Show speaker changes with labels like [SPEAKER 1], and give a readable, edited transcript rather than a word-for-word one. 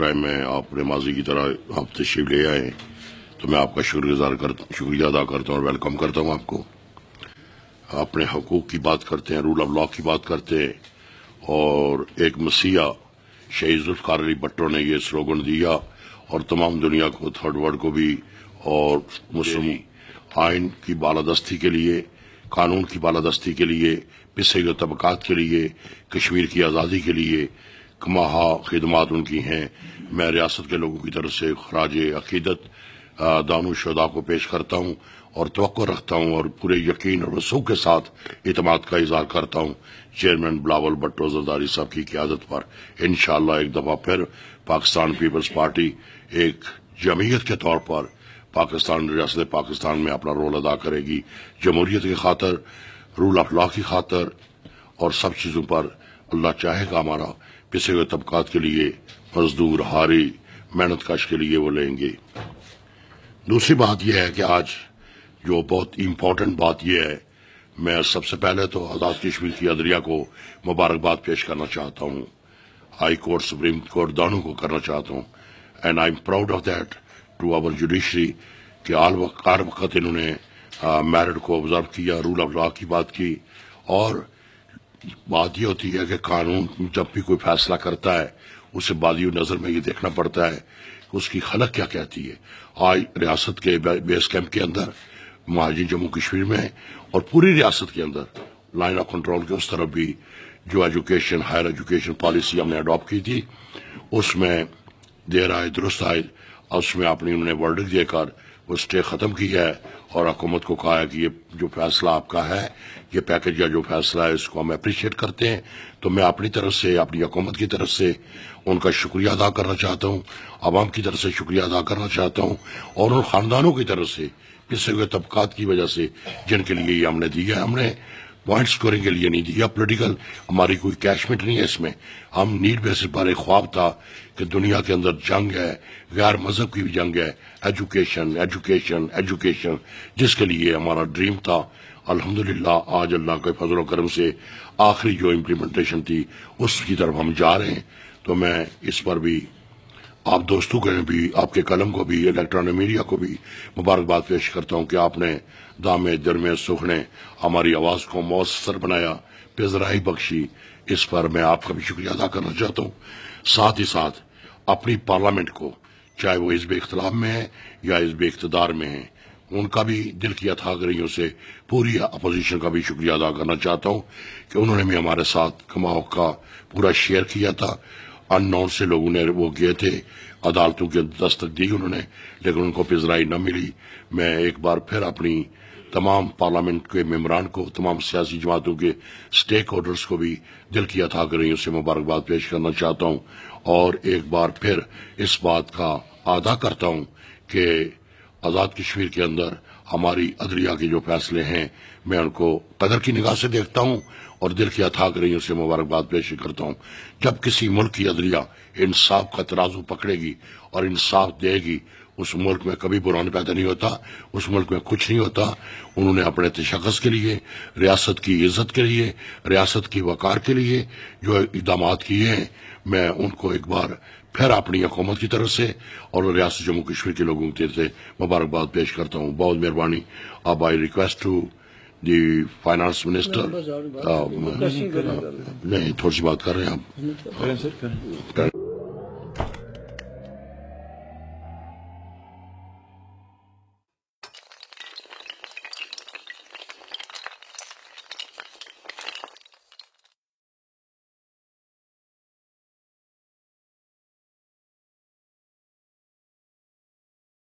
[SPEAKER 1] Time میں آپ نے ماضی کی طرح آپ تشریف لے آئے تو میں آپ کا شکریہ ادا کرتا ہوں اور ویلکم کرتا ہوں آپ کو. اپنے حقوق کی بات کرتے ہیں, رول آف لا کی بات کرتے ہیں, اور ایک مسیحا شہید ذوالفقار علی بھٹو نے یہ سلوگن دیا اور تمام دنیا کو, تھرڈ ورلڈ کو بھی, اور مسلم آئین کی بالادستی کے لیے, قانون کی بالادستی کے لیے, پسے ہوئے طبقات کے لیے, کشمیر کی آزادی کے لیے کماہا خدمات ان کی ہیں. میں ریاست کے لوگوں کی طرف سے خراج عقیدت دانو شہداء کو پیش کرتا ہوں اور توقع رکھتا ہوں اور پورے یقین اور رسوخ کے ساتھ اعتماد کا اظہار کرتا ہوں چیئرمین بلاول بھٹو زرداری صاحب کی قیادت پر. انشاءاللہ ایک دفعہ پھر پاکستان پیپلز پارٹی ایک جمعیت کے طور پر پاکستان, ریاست پاکستان میں اپنا رول ادا کرے گی, جمہوریت کی خاطر, رول آف لا کی خاطر, اور سب چیزوں پر اللہ چاہے گا ہمارا پسے ہوئے طبقات کے لیے, مزدور, ہاری, محنت کش کے لیے وہ لیں گے. دوسری بات یہ ہے کہ آج جو بہت امپورٹنٹ بات یہ ہے, میں سب سے پہلے تو آزاد کشمیر کی عدلیہ کو مبارکباد پیش کرنا چاہتا ہوں, ہائی کورٹ, سپریم کورٹ دونوں کو کرنا چاہتا ہوں. And I am proud of that to our judiciary کہ ہر وقت انہوں نے میرٹ کو آبزرو کیا, رول آف لا کی بات کی. اور بات یہ ہوتی ہے کہ قانون جب بھی کوئی فیصلہ کرتا ہے اسے بادی نظر میں یہ دیکھنا پڑتا ہے کہ اس کی خلق کیا کہتی ہے. آج ریاست کے بیس کیمپ کے اندر, مہاجرین جموں کشمیر میں, اور پوری ریاست کے اندر لائن آف کنٹرول کے اس طرف بھی جو ایجوکیشن, ہائر ایجوکیشن پالیسی ہم نے اڈاپٹ کی تھی, اس میں دیر آئے درست آئے, اس میں انہوں نے ورڈک دے کر وہ اسٹے ختم کی ہے اور حکومت کو کہا ہے کہ یہ جو فیصلہ آپ کا ہے, یہ پیکج یا جو فیصلہ ہے, اس کو ہم اپریشیٹ کرتے ہیں. تو میں اپنی طرف سے, اپنی حکومت کی طرف سے ان کا شکریہ ادا کرنا چاہتا ہوں, عوام کی طرف سے شکریہ ادا کرنا چاہتا ہوں, اور ان خاندانوں کی طرف سے پسے ہوئے طبقات کی وجہ سے جن کے لیے یہ ہم نے دیا. ہم نے پوائنٹ سکورنگ کے لیے نہیں دیا, پولیٹیکل ہماری کوئی کیشمنٹ نہیں ہے اس میں. ہم نیڈ بیسس پر ایک خواب تھا کہ دنیا کے اندر جنگ ہے, غیر مذہب کی بھی جنگ ہے, ایجوکیشن ایجوکیشن ایجوکیشن, جس کے لیے ہمارا ڈریم تھا. الحمدللہ آج اللہ کے فضل و کرم سے آخری جو امپلیمنٹیشن تھی اس کی طرف ہم جا رہے ہیں. تو میں اس پر بھی آپ دوستوں کو بھی, آپ کے قلم کو بھی, الیکٹرانک میڈیا کو بھی مبارکباد پیش کرتا ہوں کہ آپ نے دامے درمے سکھ نے ہماری آواز کو مؤثر بنایا, پذیرائی بخشی. اس پر میں آپ کا بھی شکریہ ادا کرنا چاہتا ہوں. ساتھ ہی ساتھ اپنی پارلیمنٹ کو, چاہے وہ حزب اختلاف میں ہے یا حزب اقتدار میں ہے, ان کا بھی دل کی اتھا گریوں سے پوری اپوزیشن کا بھی شکریہ ادا کرنا چاہتا ہوں کہ انہوں نے بھی ہمارے ساتھ کماؤ کا پورا شیئر کیا تھا. ان نون سے لوگوں نے وہ گئے تھے, عدالتوں کی دستک دی انہوں نے, لیکن ان کو پذیرائی نہ ملی. میں ایک بار پھر اپنی تمام پارلیمنٹ کے ممبران کو, تمام سیاسی جماعتوں کے سٹیک ہولڈرز کو بھی دل کی اتھا گریوں سے مبارکباد پیش کرنا چاہتا ہوں, اور ایک بار پھر اس بات کا اعادہ کرتا ہوں کہ آزاد کشمیر کے اندر ہماری عدلیہ کے جو فیصلے ہیں میں ان کو قدر کی نگاہ سے دیکھتا ہوں اور دل کی اتھا گریوں سے مبارکباد پیش کرتا ہوں. جب کسی ملک کی عدلیہ انصاف کا ترازو پکڑے گی اور انصاف دے گی, اس ملک میں کبھی بحران پیدا نہیں ہوتا, اس ملک میں کچھ نہیں ہوتا. انہوں نے اپنے تشخص کے لیے, ریاست کی عزت کے لیے, ریاست کی وقار کے لیے جو اقدامات کیے ہیں, میں ان کو ایک بار پھر اپنی حکومت کی طرف سے اور ریاست جموں کشمیر کے لوگوں کی طرف سے مبارکباد پیش کرتا ہوں. بہت مہربانی. اب I request to the finance minister, نہیں تھوڑی سی بات کر رہے ہیں آپ.